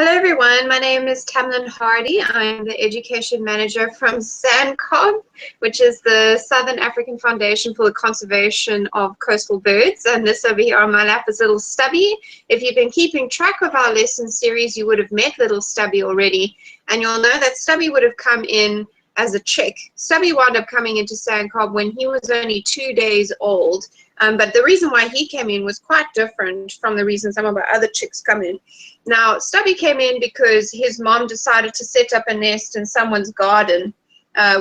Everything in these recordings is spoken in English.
Hello everyone, my name is Tamlyn Hardy. I'm the Education Manager from SANCCOB, which is the Southern African Foundation for the Conservation of Coastal Birds. And this over here on my lap is little Stubby. If you've been keeping track of our lesson series, you would have met little Stubby already. And you'll know that Stubby would have come in as a chick. Stubby wound up coming into SANCCOB when he was only 2 days old. But the reason why he came in was quite different from the reason some of our other chicks come in. Now, Stubby came in because his mom decided to set up a nest in someone's garden,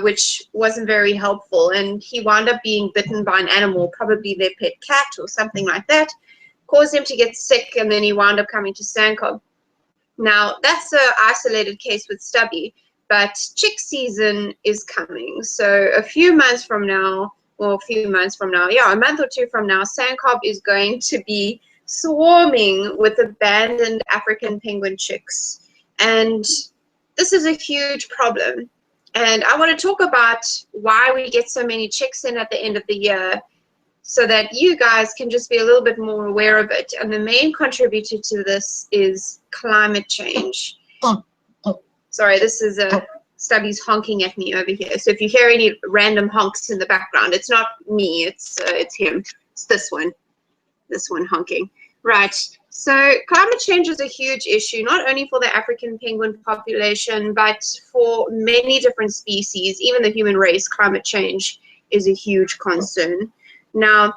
which wasn't very helpful. And he wound up being bitten by an animal, probably their pet cat or something like that, caused him to get sick, and then he wound up coming to SANCCOB. Now, that's an isolated case with Stubby, but chick season is coming. So a few months from now, well, a few months from now, yeah, a month or two from now, SANCCOB is going to be swarming with abandoned African penguin chicks. And this is a huge problem. And I want to talk about why we get so many chicks in at the end of the year so that you guys can just be a little bit more aware of it. And the main contributor to this is climate change. Sorry, this is Stubby's honking at me over here. So if you hear any random honks in the background, it's not me, it's him. It's this one honking. Right, so climate change is a huge issue, not only for the African penguin population, but for many different species. Even the human race, climate change is a huge concern. Now,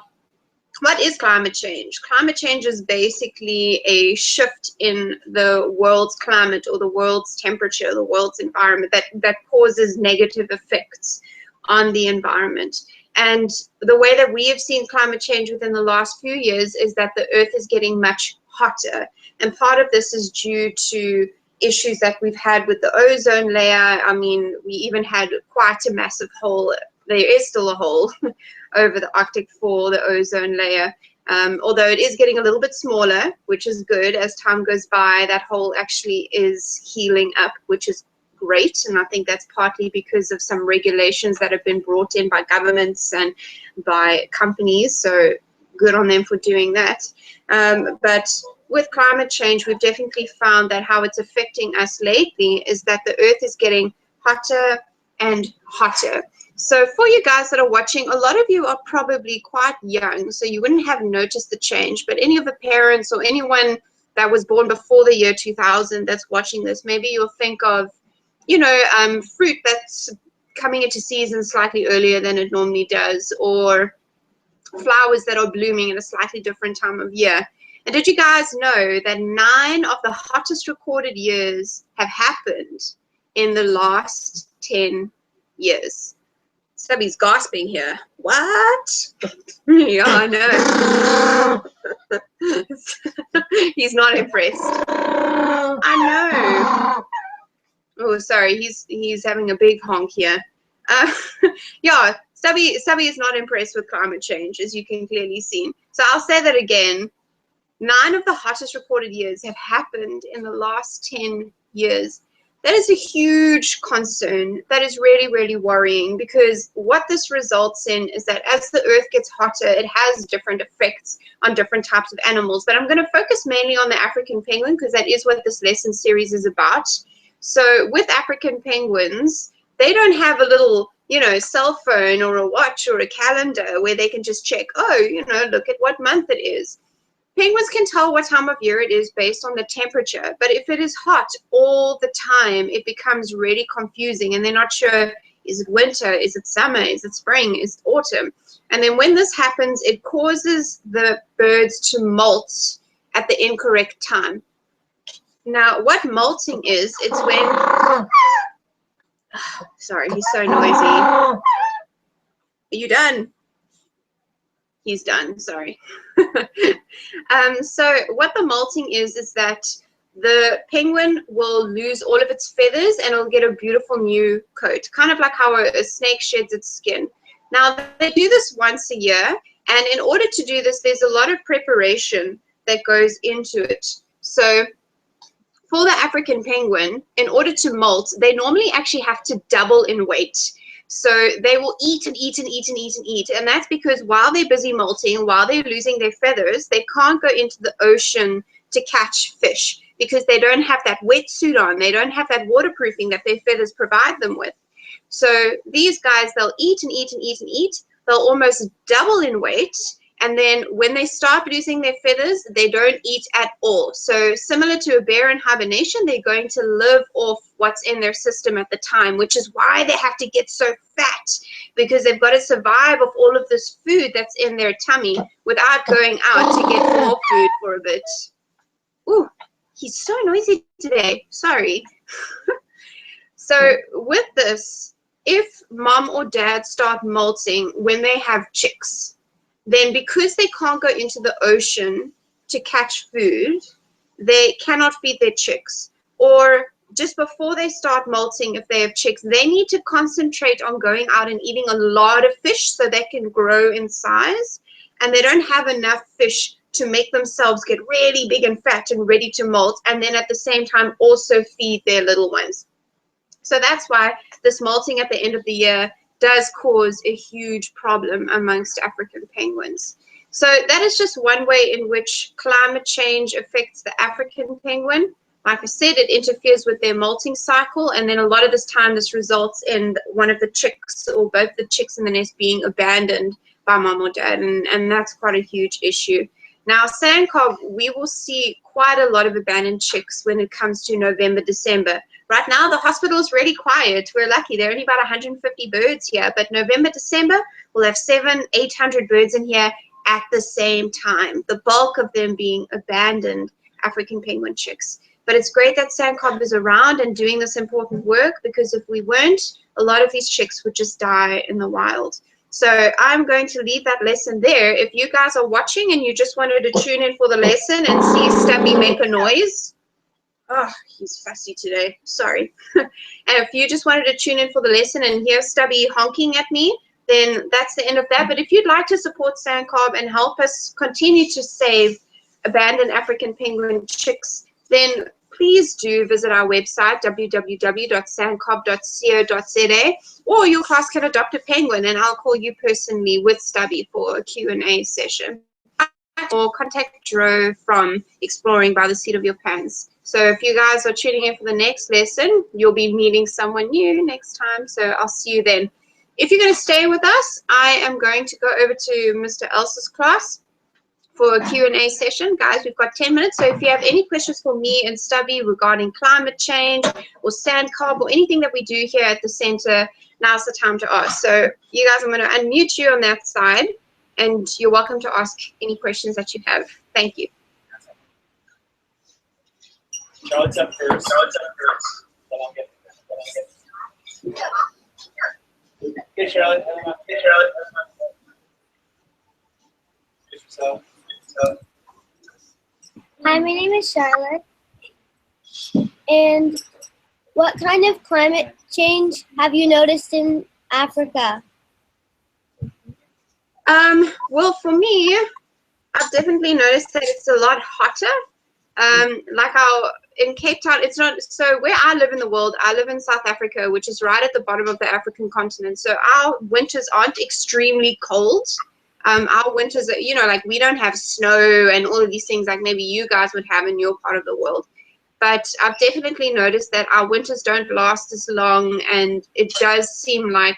what is climate change? Climate change is basically a shift in the world's climate or the world's temperature, the world's environment that causes negative effects on the environment. And the way that we have seen climate change within the last few years is that the Earth is getting much hotter. And part of this is due to issues that we've had with the ozone layer. I mean, we even had quite a massive hole. There is still a hole over the Arctic for the ozone layer. Although it is getting a little bit smaller, which is good. As time goes by, that hole actually is healing up, which is great. And I think that's partly because of some regulations that have been brought in by governments and by companies. So good on them for doing that. But with climate change, we've definitely found that how it's affecting us lately is that the Earth is getting hotter and hotter. So for you guys that are watching, a lot of you are probably quite young, so you wouldn't have noticed the change. But any of the parents or anyone that was born before the year 2000 that's watching this, maybe you'll think of, you know, fruit that's coming into season slightly earlier than it normally does, or flowers that are blooming at a slightly different time of year. And did you guys know that 9 of the hottest recorded years have happened in the last 10 years? Stubby's gasping here. What? Yeah, I know. He's not impressed. I know. Oh, sorry. He's having a big honk here. Yeah, Stubby is not impressed with climate change, as you can clearly see. So I'll say that again. 9 of the hottest recorded years have happened in the last 10 years. That is a huge concern. That is really, really worrying, because what this results in is that as the Earth gets hotter, it has different effects on different types of animals. But I'm going to focus mainly on the African penguin, because that is what this lesson series is about. So with African penguins, they don't have a little, you know, cell phone or a watch or a calendar where they can just check, oh, you know, look at what month it is. Penguins can tell what time of year it is based on the temperature, but if it is hot all the time, it becomes really confusing, and they're not sure, is it winter, is it summer, is it spring, is it autumn? And then when this happens, it causes the birds to molt at the incorrect time. Now, what molting is, it's when, sorry, he's so noisy. Are you done? He's done, sorry. So what the molting is that the penguin will lose all of its feathers and it'll get a beautiful new coat, kind of like how a snake sheds its skin. Now, they do this once a year, and in order to do this, there's a lot of preparation that goes into it. So for the African penguin, in order to molt, they normally actually have to double in weight. So they will eat and eat and eat and eat and eat. And that's because while they're busy molting, while they're losing their feathers, they can't go into the ocean to catch fish because they don't have that wetsuit on. They don't have that waterproofing that their feathers provide them with. So these guys, they'll eat and eat and eat and eat. They'll almost double in weight. And then when they start losing their feathers, they don't eat at all. So similar to a bear in hibernation, they're going to live off what's in their system at the time, which is why they have to get so fat, because they've got to survive off all of this food that's in their tummy without going out to get more food for a bit. Ooh, he's so noisy today. Sorry. So with this, if mom or dad start molting when they have chicks, then because they can't go into the ocean to catch food, they cannot feed their chicks. Or just before they start molting, if they have chicks, they need to concentrate on going out and eating a lot of fish so they can grow in size. And they don't have enough fish to make themselves get really big and fat and ready to molt, and then at the same time also feed their little ones. So that's why this molting at the end of the year does cause a huge problem amongst African penguins. So that is just one way in which climate change affects the African penguin. Like I said, it interferes with their molting cycle, and then a lot of this time this results in one of the chicks or both the chicks in the nest being abandoned by mom or dad, and that's quite a huge issue. Now, SANCCOB, we will see quite a lot of abandoned chicks when it comes to November, December. Right now, the hospital is really quiet. We're lucky. There are only about 150 birds here. But November, December, we'll have 700-800 birds in here at the same time. The bulk of them being abandoned African penguin chicks. But it's great that SANCCOB is around and doing this important work, because if we weren't, a lot of these chicks would just die in the wild. So I'm going to leave that lesson there. If you guys are watching and you just wanted to tune in for the lesson and see Stubby make a noise, oh, he's fussy today, sorry. And if you just wanted to tune in for the lesson and hear Stubby honking at me, then that's the end of that. But if you'd like to support SANCCOB and help us continue to save abandoned African penguin chicks, then please do visit our website, www.sanccob.co.za, or your class can adopt a penguin and I'll call you personally with Stubby for a Q&A session. Or contact Dro from Exploring by the Seat of Your Pants. So if you guys are tuning in for the next lesson, you'll be meeting someone new next time. So I'll see you then. If you're going to stay with us, I am going to go over to Mr. Elsa's class for a Q&A session. Guys, we've got 10 minutes. So if you have any questions for me and Stubby regarding climate change or SANCCOB or anything that we do here at the center, now's the time to ask. So you guys, I'm going to unmute you on that side, and you're welcome to ask any questions that you have. Thank you. Charlotte's up first. Then I'll get Hey, Charlotte. Hey, Charlotte. Introduce yourself. Hi, my name is Charlotte. And what kind of climate change have you noticed in Africa? Well, for me, I've definitely noticed that it's a lot hotter. Like in Cape Town, it's not, so where I live in the world, I live in South Africa, which is right at the bottom of the African continent. So our winters aren't extremely cold. Our winters are, you know, like we don't have snow and all of these things like maybe you guys would have in your part of the world. But I've definitely noticed that our winters don't last as long, and it does seem like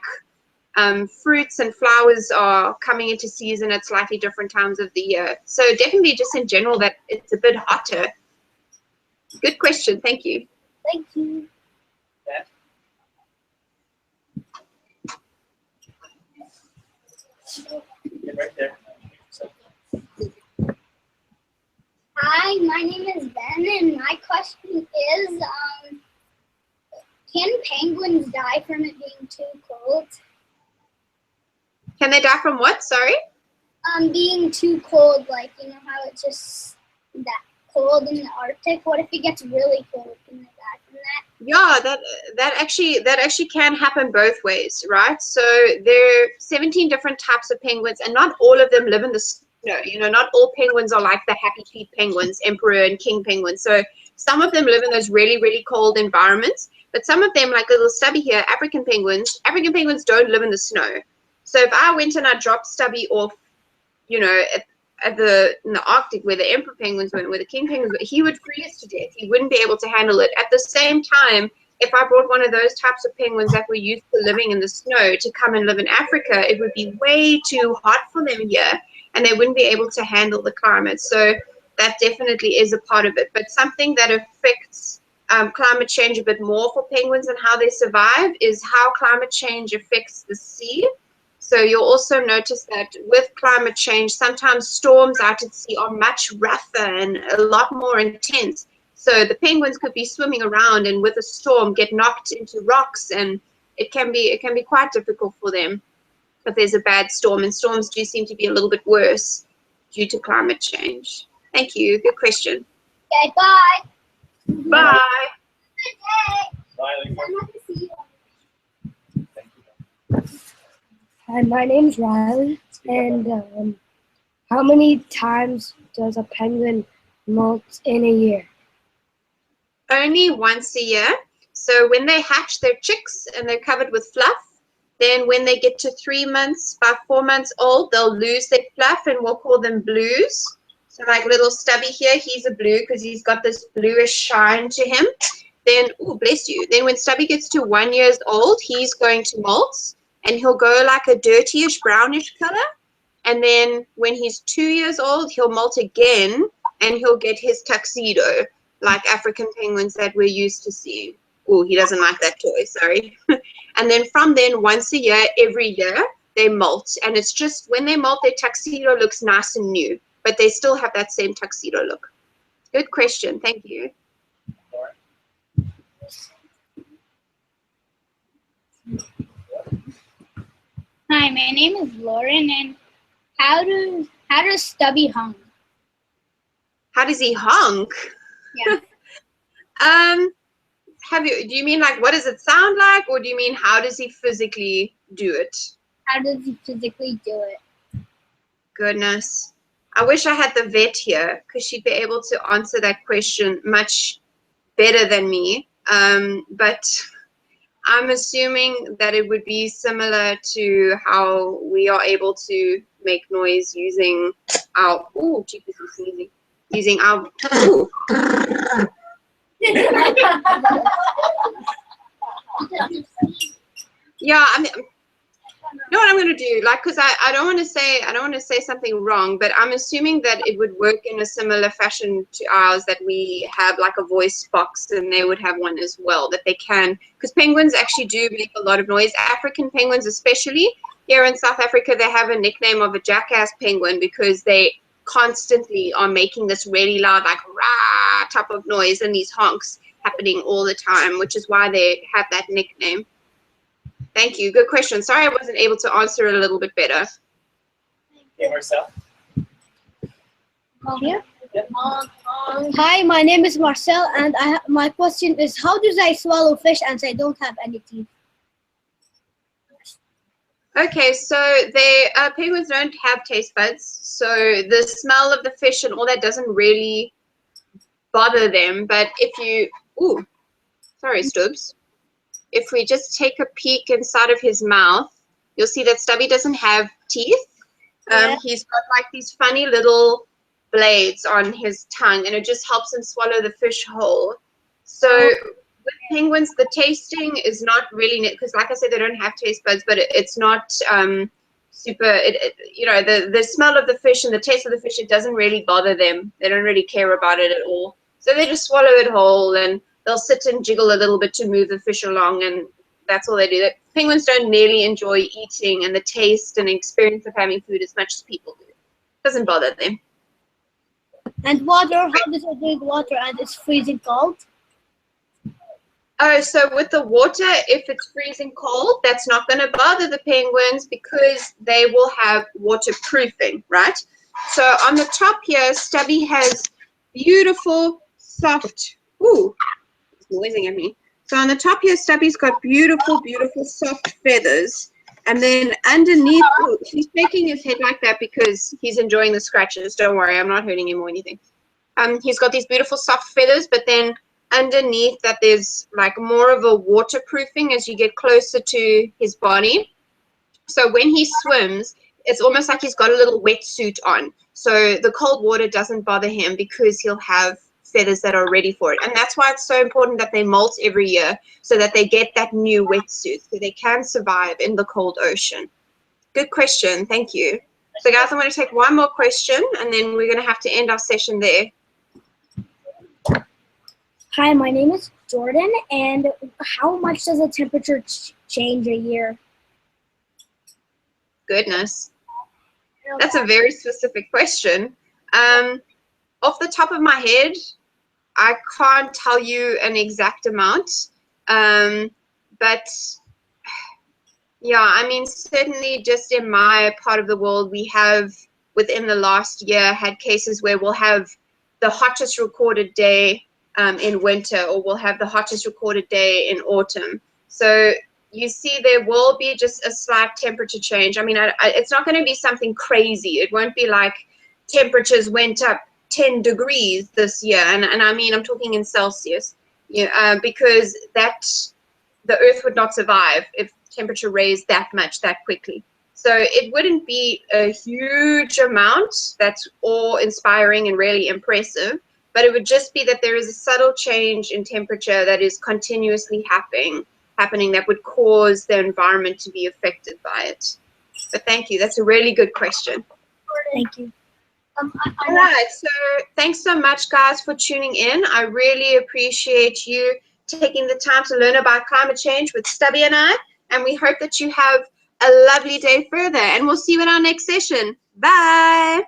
fruits and flowers are coming into season at slightly different times of the year. So definitely just in general that it's a bit hotter. Good question. Thank you. Thank you. Right there. Hi, my name is Ben, and my question is, can penguins die from it being too cold? Can they die from what? Sorry? Being too cold, like, you know how it's just that cold in the Arctic? What if it gets really cold? Can they die from that? Yeah, that actually can happen both ways, right? So there are 17 different types of penguins, and not all of them live in the snow. You know, not all penguins are like the happy feet penguins, emperor and king penguins. So some of them live in those really, really cold environments, but some of them, like little Stubby here, African penguins don't live in the snow. So if I went and I dropped Stubby off, you know, in the Arctic where the emperor penguins went, where the king penguins went, he would freeze to death. He wouldn't be able to handle it. At the same time, if I brought one of those types of penguins that were used to living in the snow to come and live in Africa, it would be way too hot for them here, and they wouldn't be able to handle the climate. So that definitely is a part of it. But something that affects climate change a bit more for penguins and how they survive is how climate change affects the sea. So you'll also notice that with climate change, sometimes storms out at sea are much rougher and a lot more intense. So the penguins could be swimming around and with a storm get knocked into rocks, and it can be quite difficult for them if there's a bad storm. And storms do seem to be a little bit worse due to climate change. Thank you. Good question. Okay, bye. Bye. Riley. Hi, my name's Riley, and how many times does a penguin molt in a year? Only once a year. So when they hatch their chicks and they're covered with fluff, then when they get to 3 months, about 4 months old, they'll lose their fluff, and we'll call them blues. So like little Stubby here, he's a blue because he's got this bluish shine to him. Then, oh, bless you. Then when Stubby gets to 1 year old, he's going to molt, and he'll go like a dirtyish brownish color. And then when he's 2 years old, he'll molt again, and he'll get his tuxedo, like African penguins that we're used to seeing. Oh, he doesn't like that toy, sorry. And then from then, once a year, every year, they molt. And it's just when they molt, their tuxedo looks nice and new, but they still have that same tuxedo look. Good question. Thank you. Hi, my name is Lauren, and how does Stubby honk? How does he honk? Yeah. Do you mean like what does it sound like, or do you mean how does he physically do it? How does he physically do it? Goodness. I wish I had the vet here because she'd be able to answer that question much better than me. But I'm assuming that it would be similar to how we are able to make noise using our, oh, jeepers, I'm sneezing. Using our, ooh. Yeah, I mean, you know what I'm going to do, like, because I don't want to say something wrong, but I'm assuming that it would work in a similar fashion to ours, that we have like a voice box and they would have one as well, that they can, because penguins actually do make a lot of noise. African penguins especially, here in South Africa, they have a nickname of a jackass penguin because they constantly are making this really loud, like rah type of noise, and these honks happening all the time, which is why they have that nickname. Thank you. Good question. Sorry I wasn't able to answer it a little bit better. Hey, Marcel. Here? Hi, my name is Marcel, and my question is, how do I swallow fish and I don't have any teeth? Okay, so penguins don't have taste buds, so the smell of the fish and all that doesn't really bother them. But if you, ooh, sorry, Stubbs. If we just take a peek inside of his mouth, you'll see that Stubby doesn't have teeth. Yeah. He's got like these funny little blades on his tongue, and it just helps him swallow the fish whole. So with penguins, the tasting is not really, because like I said, they don't have taste buds, but it's not super, you know, the smell of the fish and the taste of the fish, it doesn't really bother them. They don't really care about it at all. So they just swallow it whole, and they'll sit and jiggle a little bit to move the fish along, and that's all they do. Penguins don't nearly enjoy eating and the taste and experience of having food as much as people do. It doesn't bother them. And water, how does I drink water and it's freezing cold? Oh, so with the water, if it's freezing cold, that's not going to bother the penguins because they will have waterproofing, right? So on the top here, Stubby has beautiful, soft, ooh, it's noising at me. So on the top here, Stubby's got beautiful, beautiful, soft feathers. And then underneath, ooh, he's shaking his head like that because he's enjoying the scratches. Don't worry, I'm not hurting him or anything. He's got these beautiful, soft feathers, but then underneath that there's like more of a waterproofing as you get closer to his body. So when he swims, it's almost like he's got a little wetsuit on. So the cold water doesn't bother him because he'll have feathers that are ready for it. And that's why it's so important that they molt every year so that they get that new wetsuit so they can survive in the cold ocean. Good question. Thank you. So guys, I'm going to take one more question and then we're going to have to end our session there. Hi, my name is Jordan, and how much does the temperature change a year? Goodness. That's a very specific question. Off the top of my head, I can't tell you an exact amount. But yeah, I mean, certainly just in my part of the world, we have within the last year had cases where we'll have the hottest recorded day in winter, or we'll have the hottest recorded day in autumn. So you see there will be just a slight temperature change. I mean, it's not going to be something crazy. It won't be like temperatures went up 10 degrees this year. And I mean, I'm talking in Celsius, because the Earth would not survive if temperature raised that much that quickly. So it wouldn't be a huge amount that's awe-inspiring and really impressive, but it would just be that there is a subtle change in temperature that is continuously happening that would cause the environment to be affected by it. But thank you. That's a really good question. Thank you. All right. So thanks so much, guys, for tuning in. I really appreciate you taking the time to learn about climate change with Stubby and I. And we hope that you have a lovely day further. And we'll see you in our next session. Bye.